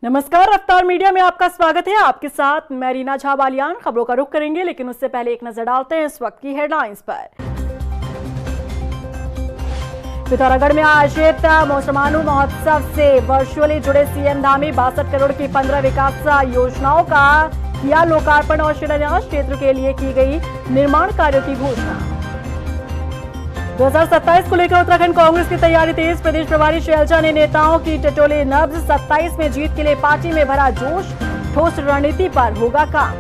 नमस्कार, रफ्तार मीडिया में आपका स्वागत है। आपके साथ मैं रीना झा बालियान। खबरों का रुख करेंगे, लेकिन उससे पहले एक नजर डालते हैं इस वक्त की हेडलाइंस पर। पिथौरागढ़ में आयोजित मोसमानू महोत्सव से वर्चुअली जुड़े सीएम धामी 62 करोड़ की 15 विकास योजनाओं का किया लोकार्पण और शिलान्यास। क्षेत्र के लिए की गई निर्माण कार्यों की घोषणा। 2027 को लेकर उत्तराखंड कांग्रेस की तैयारी तेज। प्रदेश प्रभारी शैलजा ने नेताओं की टटोली नब्ज। 27 में जीत के लिए पार्टी में भरा जोश। ठोस रणनीति पर होगा काम।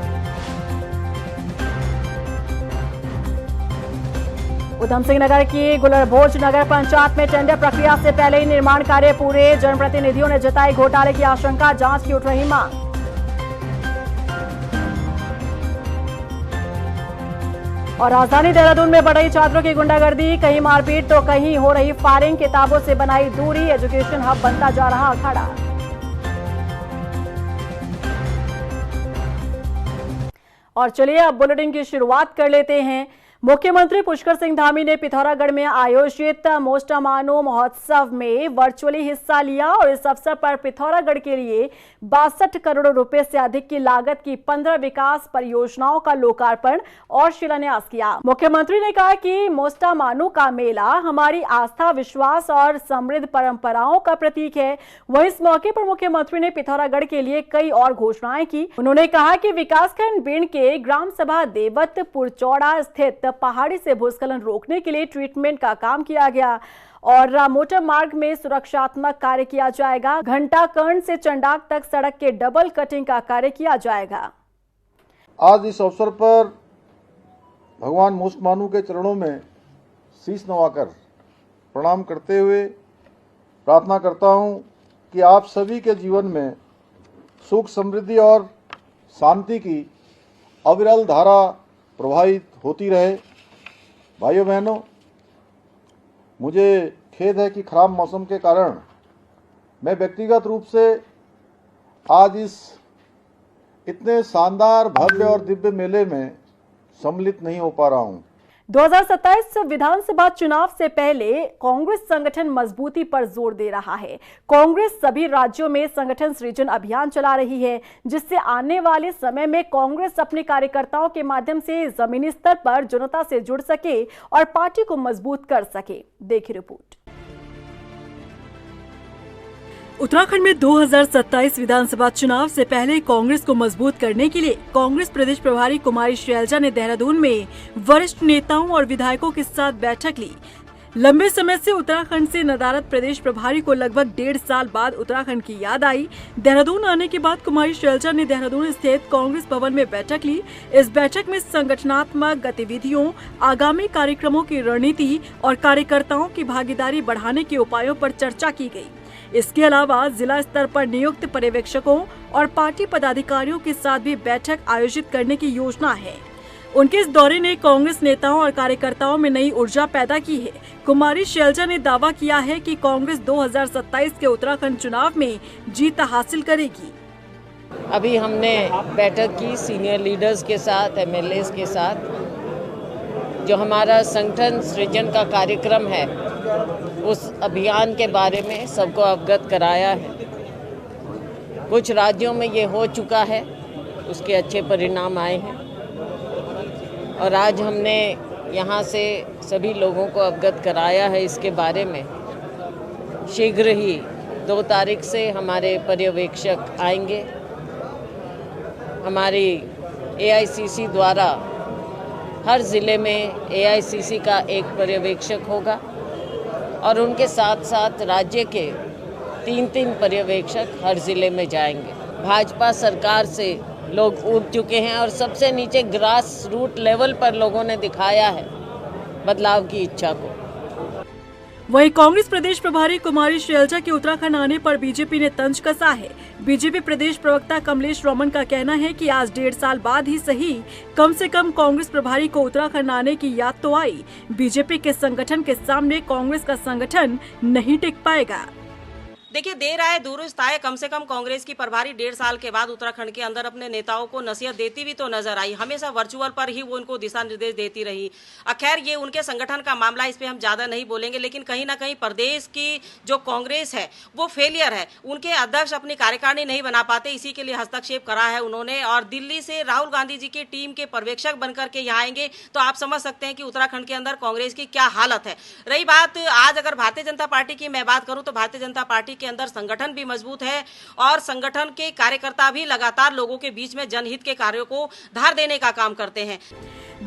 उधम सिंह नगर की गुलरभोज नगर पंचायत में टेंडर प्रक्रिया से पहले ही निर्माण कार्य पूरे। जनप्रतिनिधियों ने जताई घोटाले की आशंका। जांच की उठ रही मांग। और राजधानी देहरादून में बढ़ रही छात्रों की गुंडागर्दी। कहीं मारपीट तो कहीं हो रही फायरिंग। किताबों से बनाई दूरी। एजुकेशन हब बनता जा रहा अखाड़ा। और चलिए अब बुलेटिन की शुरुआत कर लेते हैं। मुख्यमंत्री पुष्कर सिंह धामी ने पिथौरागढ़ में आयोजित मोसमानू महोत्सव में वर्चुअली हिस्सा लिया और इस अवसर पर पिथौरागढ़ के लिए 62 करोड़ रुपए से अधिक की लागत की 15 विकास परियोजनाओं का लोकार्पण और शिलान्यास किया। मुख्यमंत्री ने कहा कि मोसमानू का मेला हमारी आस्था, विश्वास और समृद्ध परंपराओं का प्रतीक है। वहीं इस मौके पर मुख्यमंत्री ने पिथौरागढ़ के लिए कई और घोषणाएं की। उन्होंने कहा कि विकासखंड बीण के ग्राम सभा देवतपुर चौड़ा स्थित पहाड़ी से भूस्खलन रोकने के लिए ट्रीटमेंट का काम किया गया और मोटर मार्ग में सुरक्षात्मक कार्य किया जाएगा। घंटाकर्ण से चंडाक तक सड़क के डबल कटिंग का कार्य किया जाएगा। आज इस अवसर पर भगवान मोसमानू के चरणों में शीश नवाकर प्रणाम करते हुए प्रार्थना करता हूं कि आप सभी के जीवन में सुख, समृद्धि और शांति की अविरल धारा प्रवाहित होती रहे। भाइयों बहनों, मुझे खेद है कि खराब मौसम के कारण मैं व्यक्तिगत रूप से आज इस इतने शानदार, भव्य और दिव्य मेले में सम्मिलित नहीं हो पा रहा हूं। 2027 विधानसभा चुनाव से पहले कांग्रेस संगठन मजबूती पर जोर दे रहा है। कांग्रेस सभी राज्यों में संगठन सृजन अभियान चला रही है, जिससे आने वाले समय में कांग्रेस अपने कार्यकर्ताओं के माध्यम से जमीनी स्तर पर जनता से जुड़ सके और पार्टी को मजबूत कर सके। देखिए रिपोर्ट। उत्तराखंड में 2027 विधानसभा चुनाव से पहले कांग्रेस को मजबूत करने के लिए कांग्रेस प्रदेश प्रभारी कुमारी शैलजा ने देहरादून में वरिष्ठ नेताओं और विधायकों के साथ बैठक ली। लंबे समय से उत्तराखंड से नदारद प्रदेश प्रभारी को लगभग 1.5 साल बाद उत्तराखंड की याद आई। देहरादून आने के बाद कुमारी शैलजा ने देहरादून स्थित कांग्रेस भवन में बैठक ली। इस बैठक में संगठनात्मक गतिविधियों, आगामी कार्यक्रमों की रणनीति और कार्यकर्ताओं की भागीदारी बढ़ाने के उपायों पर चर्चा की गई। इसके अलावा जिला स्तर पर नियुक्त पर्यवेक्षकों और पार्टी पदाधिकारियों के साथ भी बैठक आयोजित करने की योजना है। उनके इस दौरे ने कांग्रेस नेताओं और कार्यकर्ताओं में नई ऊर्जा पैदा की है। कुमारी शैलजा ने दावा किया है कि कांग्रेस 2027 के उत्तराखंड चुनाव में जीत हासिल करेगी। अभी हमने बैठक की सीनियर लीडर्स के साथ, एमएलएस के साथ। जो हमारा संगठन सृजन का कार्यक्रम है, उस अभियान के बारे में सबको अवगत कराया है। कुछ राज्यों में ये हो चुका है, उसके अच्छे परिणाम आए हैं और आज हमने यहाँ से सभी लोगों को अवगत कराया है इसके बारे में। शीघ्र ही 2 तारीख से हमारे पर्यवेक्षक आएंगे। हमारी एआईसीसी द्वारा हर ज़िले में एआईसीसी का एक पर्यवेक्षक होगा और उनके साथ साथ राज्य के 3-3 पर्यवेक्षक हर ज़िले में जाएंगे। भाजपा सरकार से लोग ऊब चुके हैं और सबसे नीचे ग्रास रूट लेवल पर लोगों ने दिखाया है बदलाव की इच्छा को। वहीं कांग्रेस प्रदेश प्रभारी कुमारी शैलजा के उत्तराखंड आने पर बीजेपी ने तंज कसा है। बीजेपी प्रदेश प्रवक्ता कमलेश रोमन का कहना है कि आज 1.5 साल बाद ही सही, कम से कम कांग्रेस प्रभारी को उत्तराखंड आने की याद तो आई। बीजेपी के संगठन के सामने कांग्रेस का संगठन नहीं टिक पाएगा। देखिए, देर आए दुरुस्त आए, कम से कम कांग्रेस की प्रभारी 1.5 साल के बाद उत्तराखंड के अंदर अपने नेताओं को नसीहत देती भी तो नजर आई। हमेशा वर्चुअल पर ही वो उनको दिशा निर्देश देती रही। खैर, ये उनके संगठन का मामला, इस पे हम ज़्यादा नहीं बोलेंगे, लेकिन कहीं ना कहीं प्रदेश की जो कांग्रेस है वो फेलियर है। उनके अध्यक्ष अपनी कार्यकारिणी नहीं बना पाते, इसी के लिए हस्तक्षेप करा है उन्होंने। और दिल्ली से राहुल गांधी जी की टीम के पर्यवेक्षक बनकर के यहाँ आएंगे तो आप समझ सकते हैं कि उत्तराखंड के अंदर कांग्रेस की क्या हालत है। रही बात आज अगर भारतीय जनता पार्टी की मैं बात करूं तो भारतीय जनता पार्टी के अंदर संगठन भी मजबूत है और संगठन के कार्यकर्ता भी लगातार लोगों के बीच में जनहित के कार्यों को धार देने का काम करते हैं।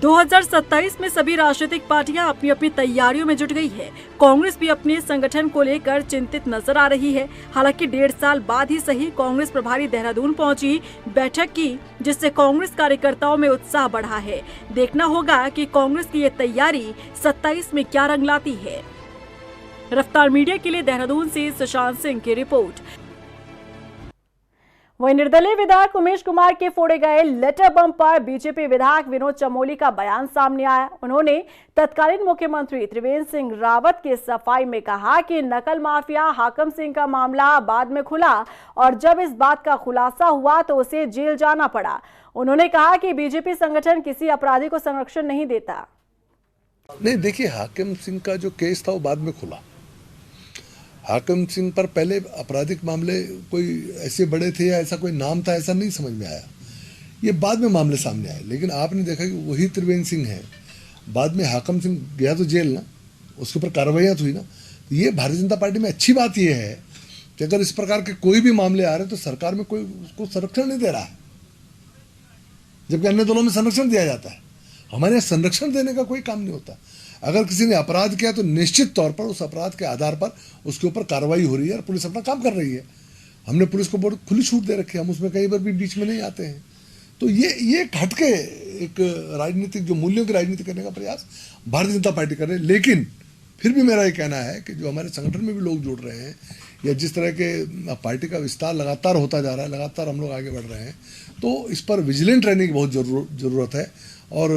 2027 में सभी राजनीतिक पार्टियां अपनी अपनी तैयारियों में जुट गई है। कांग्रेस भी अपने संगठन को लेकर चिंतित नजर आ रही है। हालांकि 1.5 साल बाद ही सही कांग्रेस प्रभारी देहरादून पहुंची, बैठक की, जिससे कांग्रेस कार्यकर्ताओं में उत्साह बढ़ा है। देखना होगा कि कांग्रेस की ये तैयारी 27 में क्या रंग लाती है। रफ्तार मीडिया के लिए देहरादून से सुशांत सिंह की रिपोर्ट। वहीं निर्दलीय विधायक उमेश कुमार के फोड़े गए लेटर बम पर बीजेपी विधायक विनोद चमोली का बयान सामने आया। उन्होंने तत्कालीन मुख्यमंत्री त्रिवेंद्र सिंह रावत के सफाई में कहा कि नकल माफिया हाकम सिंह का मामला बाद में खुला और जब इस बात का खुलासा हुआ तो उसे जेल जाना पड़ा। उन्होंने कहा कि बीजेपी संगठन किसी अपराधी को संरक्षण नहीं देता। नहीं, देखिए, हाकिम सिंह का जो केस था वो बाद में खुला। हाकिम सिंह पर पहले आपराधिक मामले कोई ऐसे बड़े थे या ऐसा कोई नाम था, ऐसा नहीं समझ में आया। ये बाद में मामले सामने आए, लेकिन आपने देखा कि वही त्रिवेंद्र सिंह है। बाद में हाकिम सिंह गया तो जेल ना, उसके ऊपर कार्रवाइयाँ हुई ना। ये भारतीय जनता पार्टी में अच्छी बात यह है कि अगर इस प्रकार के कोई भी मामले आ रहे हैं तो सरकार में कोई उसको संरक्षण नहीं दे रहा है, जबकि अन्य दलों में संरक्षण दिया जाता है। हमारे यहाँ संरक्षण देने का कोई काम नहीं होता। अगर किसी ने अपराध किया तो निश्चित तौर पर उस अपराध के आधार पर उसके ऊपर कार्रवाई हो रही है और पुलिस अपना काम कर रही है। हमने पुलिस को बहुत खुली छूट दे रखी है, हम उसमें कई बार भी बीच में नहीं आते हैं। तो ये हटके एक राजनीतिक जो मूल्यों की राजनीति करने का प्रयास भारतीय जनता पार्टी कर रही है। लेकिन फिर भी मेरा ये कहना है कि जो हमारे संगठन में भी लोग जुड़ रहे हैं या जिस तरह के पार्टी का विस्तार लगातार होता जा रहा है, लगातार हम लोग आगे बढ़ रहे हैं, तो इस पर विजिलेंट रहने की बहुत ज़रूरत है और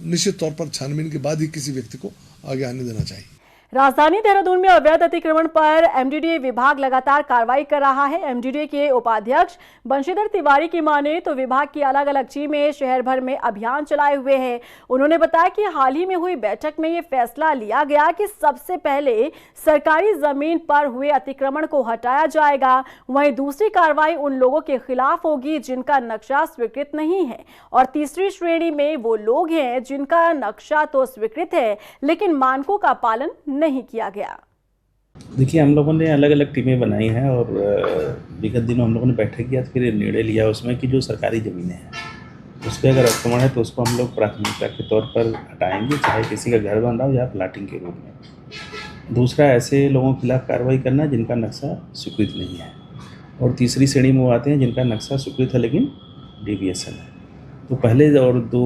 निश्चित तौर पर छानबीन के बाद ही किसी व्यक्ति को आगे आने देना चाहिए। राजधानी देहरादून में अवैध अतिक्रमण पर एमडीडीए विभाग लगातार कार्रवाई कर रहा है। एमडीडीए के उपाध्यक्ष बंशीधर तिवारी की माने तो विभाग की अलग अलग टीमें शहर भर में अभियान चलाए हुए हैं। उन्होंने बताया कि हाल ही में हुई बैठक में ये फैसला लिया गया कि सबसे पहले सरकारी जमीन पर हुए अतिक्रमण को हटाया जाएगा। वहीं दूसरी कार्रवाई उन लोगों के खिलाफ होगी जिनका नक्शा स्वीकृत नहीं है और तीसरी श्रेणी में वो लोग हैं जिनका नक्शा तो स्वीकृत है लेकिन मानकों का पालन नहीं किया गया। देखिए, हम लोगों ने अलग अलग टीमें बनाई हैं और विगत दिनों हम लोगों ने बैठक किया तो फिर निर्णय लिया उसमें कि जो सरकारी ज़मीनें हैं उस पर अगर आक्रमण है तो उसको हम लोग प्राथमिकता के तौर पर हटाएंगे, चाहे किसी का घर बन रहा हो या प्लाटिंग के रूप में। दूसरा, ऐसे लोगों के खिलाफ कार्रवाई करना जिनका नक्शा स्वीकृत नहीं है। और तीसरी श्रेणी में वो आते हैं जिनका नक्शा स्वीकृत है लेकिन डेविएशन है। तो पहले और दो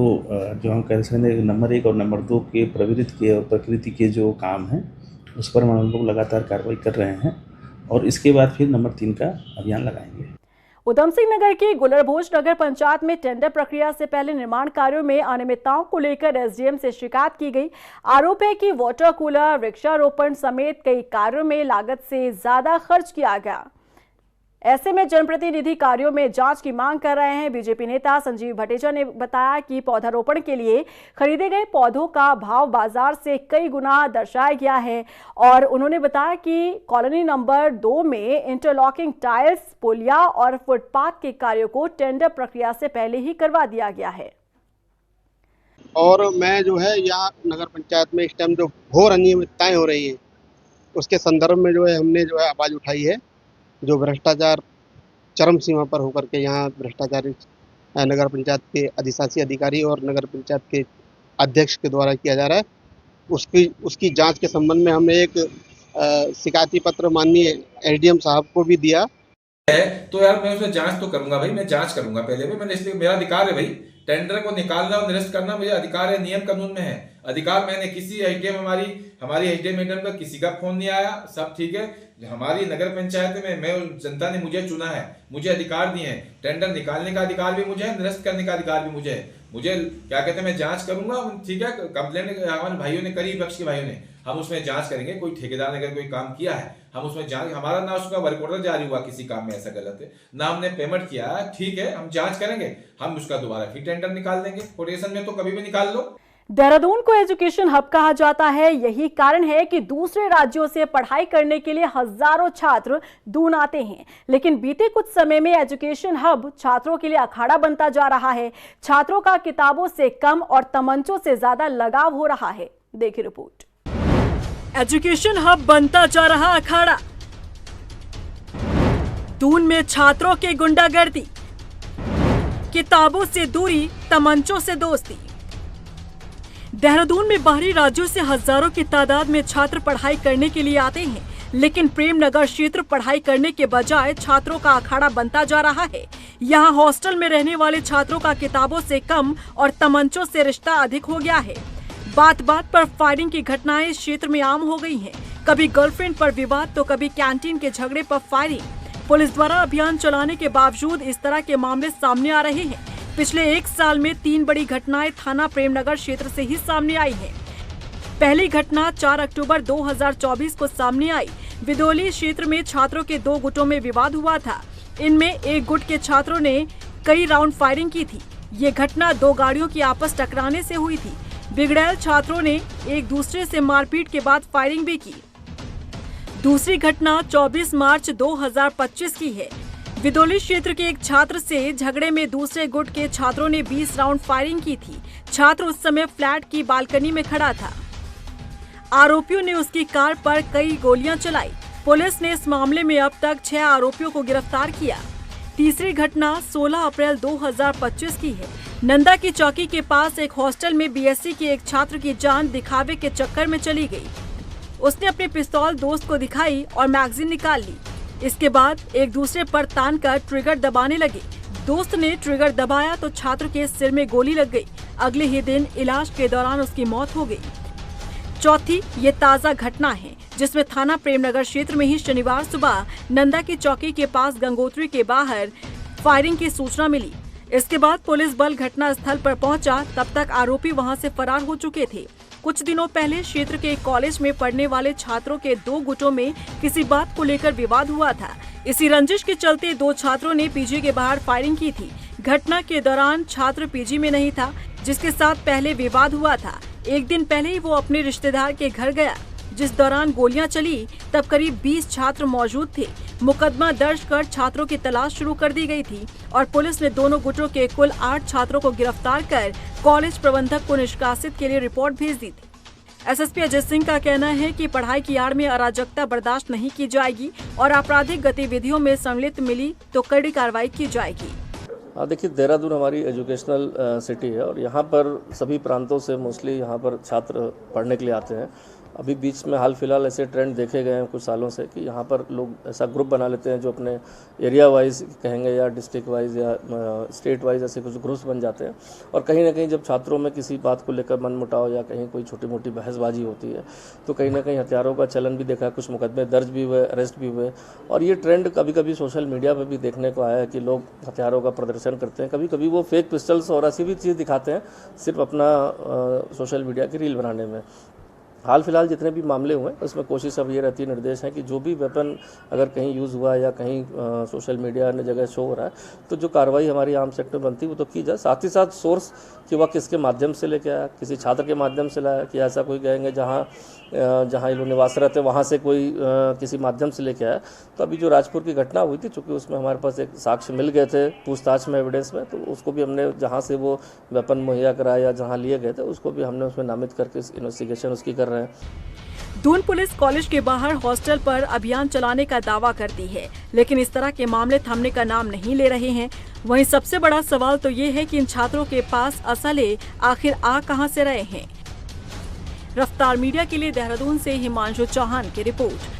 जो हम कह सकते हैं नंबर 1 और नंबर 2 के प्रवृत्ति के और प्रकृति के जो काम हैं उस पर हम लोग लगातार कार्रवाई कर रहे हैं और इसके बाद फिर नंबर 3 का अभियान लगाएंगे। उधम सिंह नगर की गुलरभोज नगर पंचायत में टेंडर प्रक्रिया से पहले निर्माण कार्यों में अनियमितताओं को लेकर एसडीएम से शिकायत की गई। आरोप है कि वाटर कूलर, वृक्षारोपण समेत कई कार्यों में लागत से ज्यादा खर्च किया गया। ऐसे में जनप्रतिनिधि कार्यों में जांच की मांग कर रहे हैं। बीजेपी नेता संजीव भटेजा ने बताया कि पौधारोपण के लिए खरीदे गए पौधों का भाव बाजार से कई गुना दर्शाया गया है और उन्होंने बताया कि कॉलोनी नंबर 2 में इंटरलॉकिंग टाइल्स, पुलिया और फुटपाथ के कार्यों को टेंडर प्रक्रिया से पहले ही करवा दिया गया है। और मैं जो है यहाँ नगर पंचायत में इस टाइम जो घोर अनियमितताएं हो रही हैं उसके संदर्भ में जो है हमने जो है आवाज़ उठाई है। जो भ्रष्टाचार चरम सीमा पर होकर के यहाँ भ्रष्टाचारी नगर पंचायत के अधिशासी अधिकारी और नगर पंचायत के अध्यक्ष के द्वारा किया जा रहा है, उसकी जांच के संबंध में हमने एक शिकायती पत्र माननीय एसडीएम साहब को भी दिया है। तो यार मैं उसमें जांच तो करूंगा भाई, मैं जांच करूंगा पहले भी। मैंने इसलिए मेरा अधिकार है भाई, टेंडर को निकालना और निरस्त करना मेरा अधिकार है, नियम कानून में है। अधिकार मैंने किसी एचडीएम हमारी एचडीएम मैडम का किसी का फोन नहीं आया, सब ठीक है। हमारी नगर पंचायत में मैं जनता ने मुझे चुना है, मुझे अधिकार दिए हैं, टेंडर निकालने का अधिकार भी मुझे है, निरस्त करने का अधिकार भी मुझे है। मुझे क्या कहते हैं, मैं जांच करूंगा, ठीक है। कंप्लेंट हमारे भाइयों ने करी, विपक्ष के भाइयों ने, हम उसमें जांच करेंगे। कोई ठेकेदार ने अगर कोई काम किया है, हम उसमें जांच, हमारा ना उसका वर्क ऑर्डर जारी हुआ किसी काम में ऐसा गलत है, ना हमने पेमेंट किया, ठीक है, हम जांच करेंगे, हम उसका दोबारा फिर टेंडर निकाल देंगे। कोटेशन में तो कभी भी निकाल लो। देहरादून को एजुकेशन हब कहा जाता है। यही कारण है कि दूसरे राज्यों से पढ़ाई करने के लिए हजारों छात्र दून आते हैं। लेकिन बीते कुछ समय में एजुकेशन हब छात्रों के लिए अखाड़ा बनता जा रहा है। छात्रों का किताबों से कम और तमंचों से ज्यादा लगाव हो रहा है। देखिए रिपोर्ट। एजुकेशन हब बनता जा रहा अखाड़ा। दून में छात्रों की गुंडागर्दी, किताबों से दूरी, तमंचों से दोस्ती। देहरादून में बाहरी राज्यों से हजारों की तादाद में छात्र पढ़ाई करने के लिए आते हैं, लेकिन प्रेमनगर क्षेत्र पढ़ाई करने के बजाय छात्रों का अखाड़ा बनता जा रहा है। यहाँ हॉस्टल में रहने वाले छात्रों का किताबों से कम और तमंचों से रिश्ता अधिक हो गया है। बात बात पर फायरिंग की घटनाएं इस क्षेत्र में आम हो गई हैं। कभी गर्लफ्रेंड पर विवाद तो कभी कैंटीन के झगड़े पर फायरिंग। पुलिस द्वारा अभियान चलाने के बावजूद इस तरह के मामले सामने आ रहे हैं। पिछले 1 साल में 3 बड़ी घटनाएं थाना प्रेमनगर क्षेत्र से ही सामने आई हैं। पहली घटना 4 अक्टूबर 2024 को सामने आई। विदोली क्षेत्र में छात्रों के 2 गुटों में विवाद हुआ था। इनमें एक गुट के छात्रों ने कई राउंड फायरिंग की थी। ये घटना 2 गाड़ियों की आपस टकराने से हुई थी। बिगड़ैल छात्रों ने एक दूसरे से मारपीट के बाद फायरिंग भी की। दूसरी घटना 24 मार्च 2025 की है। विदोली क्षेत्र के एक छात्र से झगड़े में दूसरे गुट के छात्रों ने 20 राउंड फायरिंग की थी। छात्र उस समय फ्लैट की बालकनी में खड़ा था। आरोपियों ने उसकी कार पर कई गोलियां चलाई। पुलिस ने इस मामले में अब तक 6 आरोपियों को गिरफ्तार किया। तीसरी घटना 16 अप्रैल 2025 की है। नंदा की चौकी के पास एक हॉस्टल में बीएससी के एक छात्र की जान दिखावे के चक्कर में चली गई। उसने अपनी पिस्तौल दोस्त को दिखाई और मैगजीन निकाल ली। इसके बाद एक दूसरे पर तान कर ट्रिगर दबाने लगे। दोस्त ने ट्रिगर दबाया तो छात्र के सिर में गोली लग गई। अगले ही दिन इलाज के दौरान उसकी मौत हो गई। चौथी ये ताज़ा घटना है, जिसमें थाना प्रेमनगर क्षेत्र में ही शनिवार सुबह नंदा की चौकी के पास गंगोत्री के बाहर फायरिंग की सूचना मिली। इसके बाद पुलिस बल घटना स्थल पर पहुंचा। तब तक आरोपी वहां से फरार हो चुके थे। कुछ दिनों पहले क्षेत्र के एक कॉलेज में पढ़ने वाले छात्रों के 2 गुटों में किसी बात को लेकर विवाद हुआ था। इसी रंजिश के चलते 2 छात्रों ने पीजी के बाहर फायरिंग की थी। घटना के दौरान छात्र पीजी में नहीं था, जिसके साथ पहले विवाद हुआ था। एक दिन पहले ही वो अपने रिश्तेदार के घर गया, जिस दौरान गोलियां चली। तब करीब 20 छात्र मौजूद थे। मुकदमा दर्ज कर छात्रों की तलाश शुरू कर दी गई थी और पुलिस ने दोनों गुटों के कुल 8 छात्रों को गिरफ्तार कर कॉलेज प्रबंधक को निष्कासित के लिए रिपोर्ट भेज दी थी। एसएसपी अजय सिंह का कहना है कि पढ़ाई की आड़ में अराजकता बर्दाश्त नहीं की जाएगी और आपराधिक गतिविधियों में सम्मिलित मिली तो कड़ी कार्रवाई की जाएगी। देखिए, देहरादून हमारी एजुकेशनल सिटी है और यहाँ पर सभी प्रांतों से मोस्टली यहाँ पर छात्र पढ़ने के लिए आते हैं। अभी बीच में हाल फिलहाल ऐसे ट्रेंड देखे गए हैं कुछ सालों से कि यहाँ पर लोग ऐसा ग्रुप बना लेते हैं जो अपने एरिया वाइज कहेंगे या डिस्ट्रिक्ट वाइज या स्टेट वाइज ऐसे कुछ ग्रुप्स बन जाते हैं। और कहीं ना कहीं जब छात्रों में किसी बात को लेकर मनमुटाव या कहीं कोई छोटी मोटी बहसबाजी होती है तो कहीं ना कहीं हथियारों का चलन भी देखा, कुछ मुकदमे दर्ज भी हुए, अरेस्ट भी हुए। और ये ट्रेंड कभी कभी सोशल मीडिया पर भी देखने को आया है कि लोग हथियारों का प्रदर्शन करते हैं। कभी कभी वो फेक पिस्टल्स और ऐसी भी चीज़ दिखाते हैं सिर्फ अपना सोशल मीडिया की रील बनाने में। हाल फिलहाल जितने भी मामले हुए उसमें कोशिश अब ये रहती है, निर्देश है कि जो भी वेपन अगर कहीं यूज़ हुआ या कहीं सोशल मीडिया अन्य जगह शो हो रहा है तो जो कार्रवाई हमारी आम सेक्टर बनती है वो तो की जाए। साथ ही साथ सोर्स कि वह किसके माध्यम से लेके आया, किसी छात्र के माध्यम से लाया कि ऐसा कोई कहेंगे जहाँ ये लोग निवास रहते हैं वहाँ से कोई किसी माध्यम से लेके आया। तो अभी जो राजपुर की घटना हुई थी, चूँकि उसमें हमारे पास एक साक्ष्य मिल गए थे पूछताछ में, एविडेंस में, तो उसको भी हमने जहाँ से वो वेपन मुहैया कराया या जहाँ लिए गए थे उसको भी हमने उसमें नामित करके इन्वेस्टिगेशन उसकी कर रहे हैं। दून पुलिस कॉलेज के बाहर हॉस्टल पर अभियान चलाने का दावा करती है, लेकिन इस तरह के मामले थमने का नाम नहीं ले रहे हैं। वहीं सबसे बड़ा सवाल तो ये है कि इन छात्रों के पास असले आखिर आ कहां से रहे हैं। रफ्तार मीडिया के लिए देहरादून से हिमांशु चौहान की रिपोर्ट।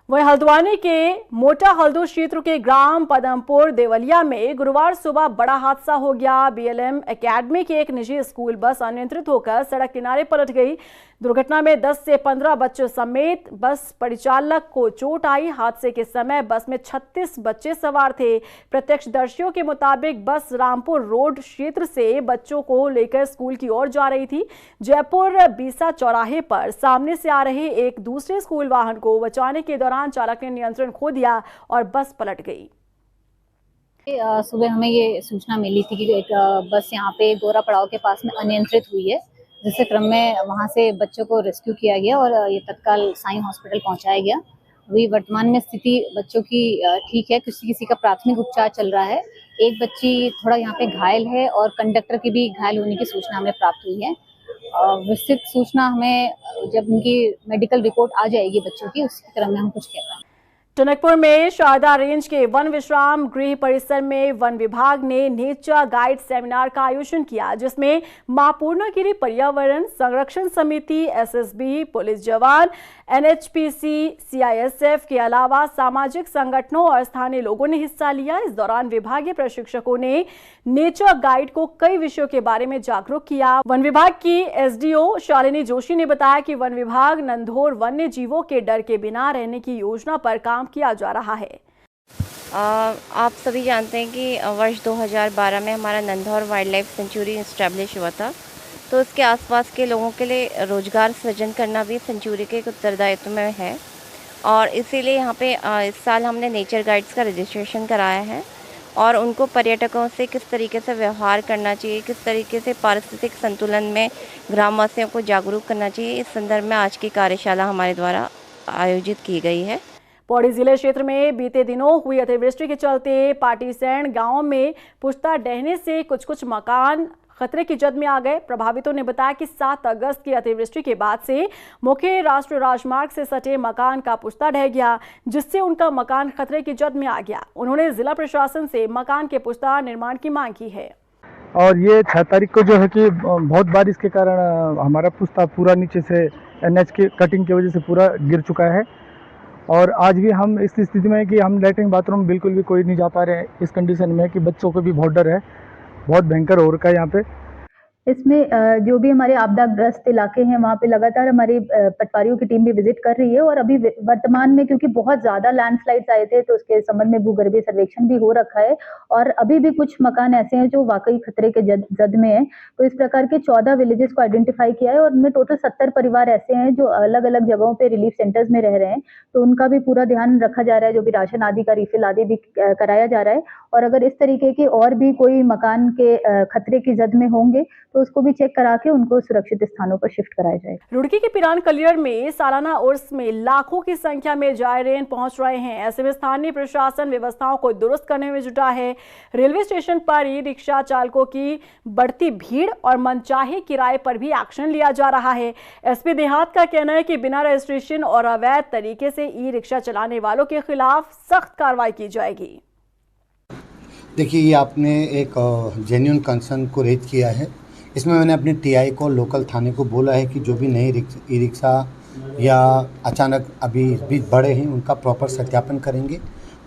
वहीं हल्द्वानी के मोटा हल्दू क्षेत्र के ग्राम पदमपुर देवलिया में गुरुवार सुबह बड़ा हादसा हो गया। बीएलएम एकेडमी की एक निजी स्कूल बस अनियंत्रित होकर सड़क किनारे पलट गई। दुर्घटना में 10 से 15 बच्चों समेत बस परिचालक को चोट आई। हादसे के समय बस में 36 बच्चे सवार थे। प्रत्यक्षदर्शियों के मुताबिक बस रामपुर रोड क्षेत्र से बच्चों को लेकर स्कूल की ओर जा रही थी। जयपुर बीसा चौराहे पर सामने से आ रहे एक दूसरे स्कूल वाहन को बचाने के दौरान चालक ने नियंत्रण खो दिया और बस पलट गई। सुबह हमें ये सूचना मिली थी कि एक बस यहाँ पे गोरा पड़ाव के पास में अनियंत्रित हुई है, जिससे क्रम में वहाँ से बच्चों को रेस्क्यू किया गया और ये तत्काल साईं हॉस्पिटल पहुँचाया गया। अभी वर्तमान में स्थिति बच्चों की ठीक है, किसी का प्राथमिक उपचार चल रहा है। एक बच्ची थोड़ा यहाँ पे घायल है और कंडक्टर की भी घायल होने की सूचना हमें प्राप्त हुई है। विस्तृत सूचना हमें जब उनकी मेडिकल रिपोर्ट आ जाएगी बच्चों की, उसके क्रम में हम कुछ कह पाएंगे। टनकपुर में शारदा रेंज के वन विश्राम गृह परिसर में वन विभाग ने नेचर गाइड सेमिनार का आयोजन किया, जिसमें मां पूर्णागिरी पर्यावरण संरक्षण समिति, एसएसबी, पुलिस जवान, एनएचपीसी, सीआईएसएफ के अलावा सामाजिक संगठनों और स्थानीय लोगों ने हिस्सा लिया। इस दौरान विभागीय प्रशिक्षकों ने नेचर गाइड को कई विषयों के बारे में जागरूक किया। वन विभाग की एसडीओ शालिनी जोशी ने बताया कि वन विभाग नंधौर वन्य जीवों के डर के बिना रहने की योजना पर काम किया जा रहा है। आप सभी जानते हैं कि वर्ष 2012 में हमारा Nandhaur wild life sanctuary establish हुआ था, तो उसके आसपास के लोगों के लिए रोजगार सृजन करना भी सेंचुरी के उत्तरदायित्व में है और इसीलिए यहाँ पे इस साल हमने नेचर गाइड्स का रजिस्ट्रेशन कराया है और उनको पर्यटकों से किस तरीके से व्यवहार करना चाहिए, किस तरीके से पारिस्थितिक संतुलन में ग्रामवासियों को जागरूक करना चाहिए, इस संदर्भ में आज की कार्यशाला हमारे द्वारा आयोजित की गई है। पौड़ी जिले क्षेत्र में बीते दिनों हुई अतिवृष्टि के चलते पाटीसैण गांव में पुश्ता ढहने से कुछ मकान खतरे की जद में आ गए। प्रभावितों ने बताया कि 7 अगस्त की अतिवृष्टि के बाद से मुख्य राष्ट्रीय राजमार्ग से सटे मकान का पुश्ता ढह गया, जिससे उनका मकान खतरे की जद में आ गया। उन्होंने जिला प्रशासन से मकान के पुश्ता निर्माण की मांग की है। और ये 6 तारीख को जो है कि बहुत बारिश के कारण हमारा पुश्ता पूरा नीचे से एनएच की कटिंग की वजह से पूरा गिर चुका है और आज भी हम इस स्थिति में है कि हम लैट्रिन बाथरूम बिल्कुल भी कोई नहीं जा पा रहे हैं। इस कंडीशन में कि बच्चों को भी बहुत डर है, बहुत भयंकर हो रखा है यहाँ पे। इसमें जो भी हमारे आपदाग्रस्त इलाके हैं वहाँ पे लगातार हमारी पटवारियों की टीम भी विजिट कर रही है और अभी वर्तमान में क्योंकि बहुत ज्यादा लैंडस्लाइड्स आए थे तो उसके संबंध में भूगर्भीय सर्वेक्षण भी हो रखा है और अभी भी कुछ मकान ऐसे हैं जो वाकई खतरे के जद में है। तो इस प्रकार के 14 विलेजेस को आइडेंटिफाई किया है और उनमें टोटल 70 परिवार ऐसे हैं जो अलग अलग जगहों पे रिलीफ सेंटर्स में रह रहे हैं, तो उनका भी पूरा ध्यान रखा जा रहा है, जो भी राशन आदि का रिफिल आदि भी कराया जा रहा है। और अगर इस तरीके के और भी कोई मकान के खतरे की जद में होंगे तो उसको भी चेक करा के उनको सुरक्षित स्थानों पर शिफ्ट कराया जाएगा। रुड़की के पिरान कलियर में सालाना उर्स में लाखों की संख्या में जायरीन पहुंच रहे हैं। ऐसे में स्थानीय प्रशासन व्यवस्थाओं को दुरुस्त करने में जुटा है। रेलवे स्टेशन पर ई रिक्शा चालकों की बढ़ती भीड़ और मनचाहे किराए पर भी एक्शन लिया जा रहा है। एसपी देहात का कहना है कि बिना रजिस्ट्रेशन और अवैध तरीके से ई रिक्शा चलाने वालों के खिलाफ सख्त कार्रवाई की जाएगी। देखिए, ये आपने एक जेन्युइन कंसर्न को रेज किया है। इसमें मैंने अपने टीआई को, लोकल थाने को बोला है कि जो भी नए ई रिक्शा या अचानक अभी बीच बढ़े हैं उनका प्रॉपर सत्यापन करेंगे,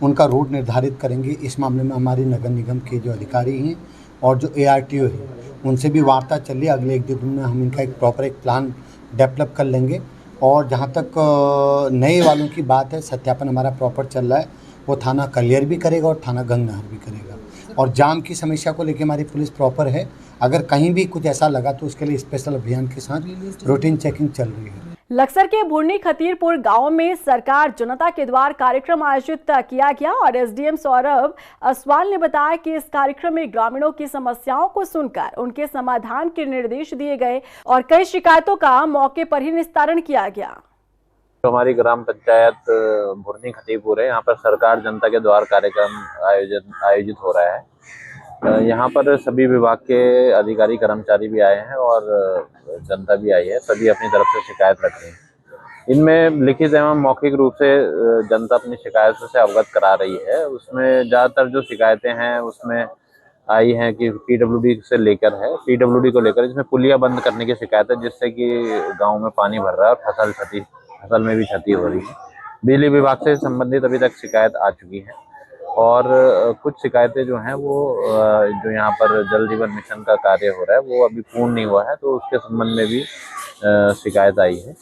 उनका रूट निर्धारित करेंगे। इस मामले में हमारी नगर निगम के जो अधिकारी हैं और जो ARTO है उनसे भी वार्ता चल रही है। अगले 1-2 दिन में हम इनका एक प्रॉपर प्लान डेवलप कर लेंगे और जहाँ तक नए वालों की बात है, सत्यापन हमारा प्रॉपर चल रहा है, वो थाना कलियर भी करेगा और थाना गंगनहर भी करेगा। और जाम की समस्या को लेकर हमारी पुलिस प्रॉपर है। अगर कहीं भी कुछ ऐसा लगा तो उसके लिए स्पेशल अभियान के साथ रूटीन चेकिंग चल रही है। लक्सर के भुरनी खतीरपुर गांव में सरकार जनता के द्वार कार्यक्रम आयोजित किया गया और एसडीएम सौरभ असवाल ने बताया कि इस कार्यक्रम में ग्रामीणों की समस्याओं को सुनकर उनके समाधान के निर्देश दिए गए और कई शिकायतों का मौके पर ही निस्तारण किया गया। हमारी ग्राम पंचायत भुरनी खतीरपुर है, यहाँ पर सरकार जनता के द्वार कार्यक्रम आयोजित हो रहा है। यहाँ पर सभी विभाग के अधिकारी कर्मचारी भी आए हैं और जनता भी आई है। सभी अपनी तरफ से शिकायत रख रहे हैं। इनमें लिखित एवं मौखिक रूप से जनता अपनी शिकायतों से अवगत करा रही है। उसमें ज़्यादातर जो शिकायतें हैं उसमें आई हैं कि PWD से लेकर है, PWD को लेकर इसमें पुलिया बंद करने की शिकायत है, जिससे कि गाँव में पानी भर रहा है और फसल में भी क्षति हो रही है। बिजली विभाग से संबंधित अभी तक शिकायत आ चुकी है और कुछ शिकायतें जो हैं वो जो यहाँ पर जल जीवन मिशन का कार्य हो रहा है वो अभी पूर्ण नहीं हुआ है, तो उसके संबंध में भी शिकायत आई है।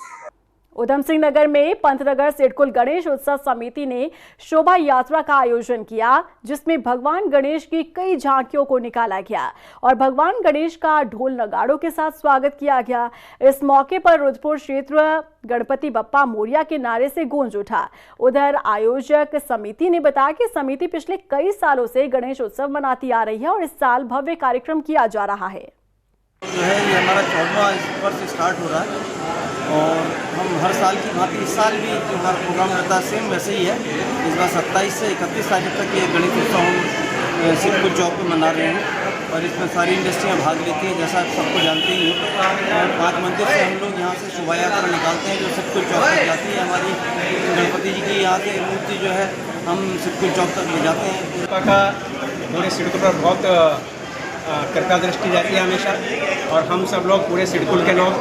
उधम सिंह नगर में पंतनगर सिडकुल गणेश उत्सव समिति ने शोभा यात्रा का आयोजन किया, जिसमें भगवान गणेश की कई झांकियों को निकाला गया और भगवान गणेश का ढोल नगाड़ों के साथ स्वागत किया गया। इस मौके पर रुद्रपुर क्षेत्र गणपति बप्पा मोरिया के नारे से गूंज उठा। उधर आयोजक समिति ने बताया कि समिति पिछले कई सालों से गणेश उत्सव मनाती आ रही है और इस साल भव्य कार्यक्रम किया जा रहा है। जो है ये हमारा 14वां वर्ष स्टार्ट हो रहा है और हम हर साल की भांति इस साल भी जो हमारा प्रोग्राम रहता है सेम वैसे ही है। इस बार 27 से 31 तारीख तक ये गणेश उत्सव हम सिडकुल चौक पे मना रहे हैं और इसमें सारी इंडस्ट्रियाँ भाग लेती हैं, जैसा आप सबको जानते ही हैं। और 5 मंदिर से हम लोग यहाँ से शोभा यात्रा निकालते हैं जो सिडकुल चौक तक जाती है। हमारी गणपति जी की यहाँ से मूर्ति जो है हम सिडकुल चौक तक ले जाते हैं। का पूरे सिडकुल पर बहुत कृपा दृष्टि रहती है हमेशा और हम सब लोग पूरे सिडकुल के लोग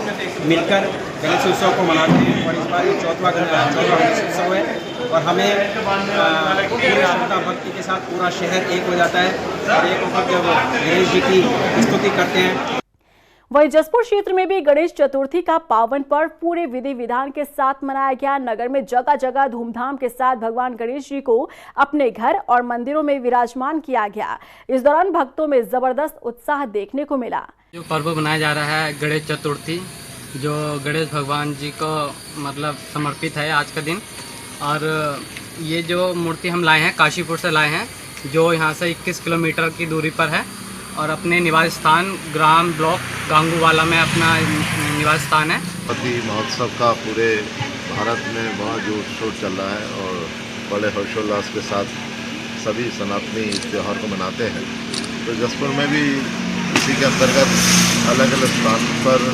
मिलकर गणेश उत्सव को मनाते हैं और इस बार ये 4वां गणेश उत्सव है और हमें पूरे श्रद्धा भक्ति के साथ पूरा शहर एक हो जाता है और एक होकर जब गणेश जी की स्तुति करते हैं। वहीं जसपुर क्षेत्र में भी गणेश चतुर्थी का पावन पर्व पूरे विधि विधान के साथ मनाया गया। नगर में जगह जगह धूमधाम के साथ भगवान गणेश जी को अपने घर और मंदिरों में विराजमान किया गया। इस दौरान भक्तों में जबरदस्त उत्साह देखने को मिला। जो पर्व मनाया जा रहा है गणेश चतुर्थी, जो गणेश भगवान जी को मतलब समर्पित है आज का दिन, और ये जो मूर्ति हम लाए हैं काशीपुर से लाए हैं, जो यहाँ से 21 किलोमीटर की दूरी पर है और अपने निवास स्थान ग्राम ब्लॉक गांगूवाला में अपना निवास स्थान है। गणपति महोत्सव का पूरे भारत में बड़ा जोर शोर चल रहा है और बड़े हर्षोल्लास के साथ सभी सनातनी इस त्यौहार को मनाते हैं। तो जसपुर में भी इसी के अंतर्गत अलग अलग स्थान पर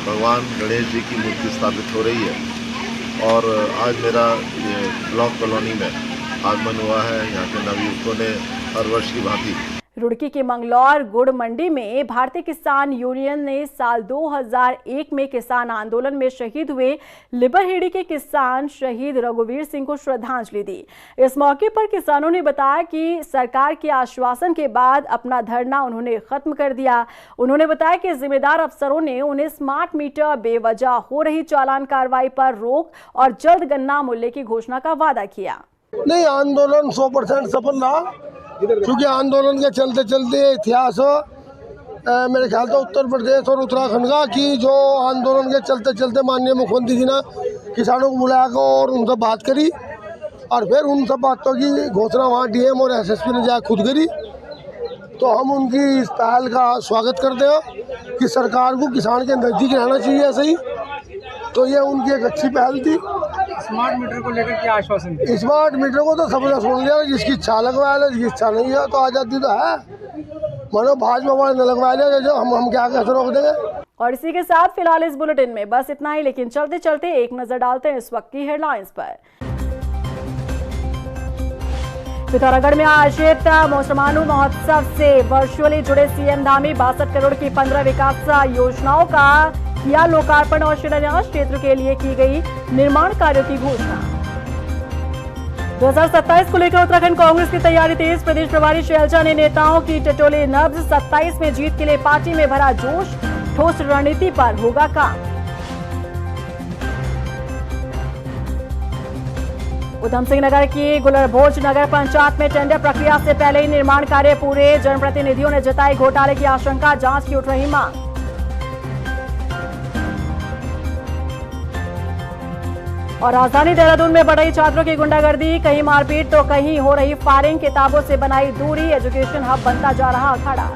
भगवान गणेश जी की मूर्ति स्थापित हो रही है और आज मेरा ये ब्लॉक कॉलोनी में आगमन हुआ है। यहाँ के नवयुवकों ने हर वर्ष की भांति रुड़की के मंगलौर गुड़ मंडी में भारतीय किसान यूनियन ने साल 2001 में किसान आंदोलन में शहीद हुए लिबरहेड़ी के किसान शहीद रघुवीर सिंह को श्रद्धांजलि दी। इस मौके पर किसानों ने बताया कि सरकार के आश्वासन के बाद अपना धरना उन्होंने खत्म कर दिया। उन्होंने बताया कि जिम्मेदार अफसरों ने उन्हें स्मार्ट मीटर, बेवजह हो रही चालान कार्रवाई पर रोक और जल्द गन्ना मूल्य की घोषणा का वादा किया। नहीं, आंदोलन 100% सफल रहा क्योंकि आंदोलन के चलते चलते इतिहास मेरे ख्याल से उत्तर प्रदेश और उत्तराखंड का कि जो आंदोलन के चलते चलते माननीय मुख्यमंत्री जी ने किसानों को बुलाया और उनसे बात करी और फिर उन सब बातों की घोषणा वहाँ डीएम और एसएसपी ने जाकर खुद करी। तो हम उनकी इस पहल का स्वागत करते हैं कि सरकार को किसान के नज़दीक रहना चाहिए। ऐसे ही तो ये उनकी एक अच्छी पहल थी। स्मार्ट मीटर को लेकर क्या आश्वासन दिया? स्मार्ट मीटर को तो सबने सुन लिया, जिसकी इच्छा लगवा ले, जिसकी इच्छा नहीं है तो आज़ादी तो है, मानो भाजपा वाले न लगवा ले, जो हम क्या कैसे रोक देंगे। और इसी के साथ फिलहाल इस बुलेटिन में बस इतना ही, लेकिन चलते चलते एक नजर डालते हैं इस वक्त की हेडलाइंस पर। पिथौरागढ़ में आयोजित मोसमानू महोत्सव से वर्चुअली जुड़े सीएम धामी 62 करोड़ की 15 विकास योजनाओं का किया लोकार्पण और शिलान्यास। क्षेत्र के लिए की गई निर्माण कार्यों की घोषणा। 2027 को लेकर उत्तराखंड कांग्रेस की तैयारी तेज। प्रदेश प्रभारी शैलजा ने नेताओं की टटोले नब्ज। 27 में जीत के लिए पार्टी में भरा जोश। ठोस रणनीति पर होगा काम। उधम सिंह नगर की गुलरभोज नगर पंचायत में टेंडर प्रक्रिया से पहले ही निर्माण कार्य पूरे। जनप्रतिनिधियों ने जताई घोटाले की आशंका। जांच की उठ रही मांग। और राजधानी देहरादून में बढ़ रही छात्रों की गुंडागर्दी। कहीं मारपीट तो कहीं हो रही फायरिंग। किताबों से बनाई दूरी। एजुकेशन हब बनता जा रहा अखाड़ा।